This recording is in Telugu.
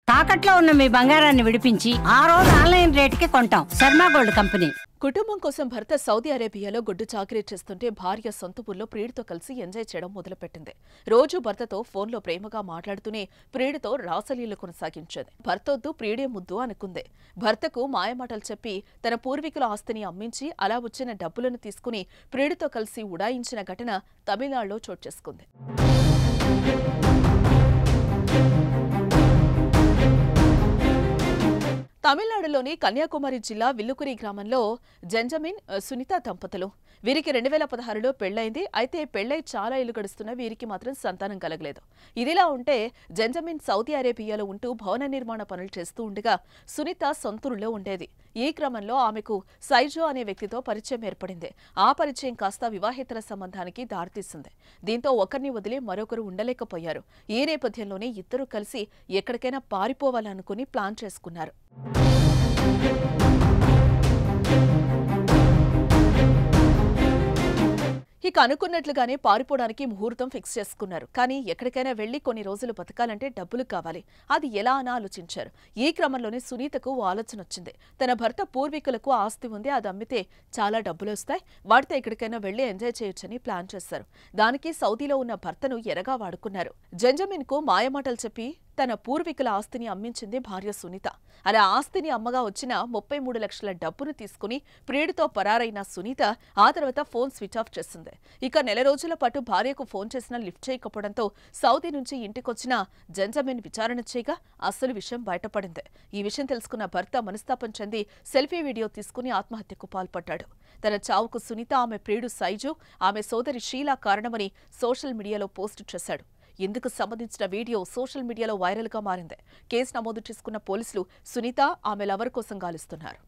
తాకట్లో ఉన్న మీ బంగారాన్ని విడిపించి ఆ రోజు ఆన్లైన్ రేటుకి కొంటాం. Sharma gold company. కుటుంబం కోసం భర్త సౌదీ అరేబియాలో గొడ్డు చాకరీ చేస్తుంటే భార్య సొంత ఊర్లో ప్రియుడితో కలిసి ఎంజాయ్ చేయడం మొదలుపెట్టింది. రోజు భర్తతో ఫోన్లో ప్రేమగా మాట్లాడుతూనే ప్రియుడితో రాసలీలు కొనసాగించేది. భర్తొద్దు ప్రియుడే ముద్దు అనుకుంది. భర్తకు మాయమాటలు చెప్పి తన పూర్వీకుల ఆస్తిని అమ్మించి అలా వచ్చిన డబ్బులను తీసుకుని ప్రియుడితో కలిసి ఉడాయించిన ఘటన తమిళనాడులో చోటు చేసుకుంది. తమిళనాడులోని కన్యాకుమారి జిల్లా విల్లుకురి గ్రామంలో జెంజమిన్, సునీత దంపతులు. వీరికి 2016లో పెళ్లైంది. అయితే పెళ్లై చాలా ఏళ్లు గడుస్తున్న వీరికి మాత్రం సంతానం కలగలేదు. ఇదిలా ఉంటే జెంజమిన్ సౌదీ అరేబియాలో ఉంటూ భవన నిర్మాణ పనులు చేస్తూ ఉండగా సునీత సొంతూరులో ఉండేది. ఈ క్రమంలో ఆమెకు సైజో అనే వ్యక్తితో పరిచయం ఏర్పడింది. ఆ పరిచయం కాస్త వివాహేతర సంబంధానికి దారితీసింది. దీంతో ఒకరిని వదిలి మరొకరు ఉండలేకపోయారు. ఈ నేపథ్యంలోనే ఇద్దరూ కలిసి ఎక్కడికైనా పారిపోవాలనుకుని ప్లాన్ చేసుకున్నారు. ఇక అనుకున్నట్లుగానే పారిపోవడానికి ముహూర్తం ఫిక్స్ చేసుకున్నారు. కానీ ఎక్కడికైనా వెళ్లి కొన్ని రోజులు బతకాలంటే డబ్బులు కావాలి. అది ఎలా అని ఆలోచించారు. ఈ క్రమంలోనే సునీతకు ఆలోచన వచ్చింది. తన భర్త పూర్వీకులకు ఆస్తి ఉంది, అది అమ్మితే చాలా డబ్బులు వస్తాయి, వాటితో ఎక్కడికైనా వెళ్లి ఎంజాయ్ చేయొచ్చని ప్లాన్ చేశారు. దానికి సౌదీలో ఉన్న భర్తను ఎరగా వాడుకున్నారు. జెంజమిన్ కు మాయమాటలు చెప్పి తన పూర్వీకుల ఆస్తిని అమ్మించింది భార్య సునీత. అలా ఆస్తిని అమ్మగా వచ్చిన 33 లక్షల డబ్బును తీసుకుని ప్రియుడితో పరారైన సునీత ఆ తర్వాత ఫోన్ స్విచ్ ఆఫ్ చేసింది. ఇక నెల రోజుల పాటు భార్యకు ఫోన్ చేసినా లిఫ్ట్ చేయకపోవడంతో సౌదీ నుంచి ఇంటికొచ్చిన జెంజమిన్ విచారణ చేయగా అసలు విషయం బయటపడింది. ఈ విషయం తెలుసుకున్న భర్త మనస్తాపం చెంది సెల్ఫీ వీడియో తీసుకుని ఆత్మహత్యకు పాల్పడ్డాడు. తన చావుకు సునీత, ఆమె ప్రియుడు సైజు, ఆమె సోదరి షీలా కారణమని సోషల్ మీడియాలో పోస్టు చేశాడు. ఇందుకు సంబంధించిన వీడియో సోషల్ మీడియాలో వైరల్ గా మారింది. కేసు నమోదు చేసుకున్న పోలీసులు సునీత, ఆమె లవర్ కోసం గాలిస్తున్నారు.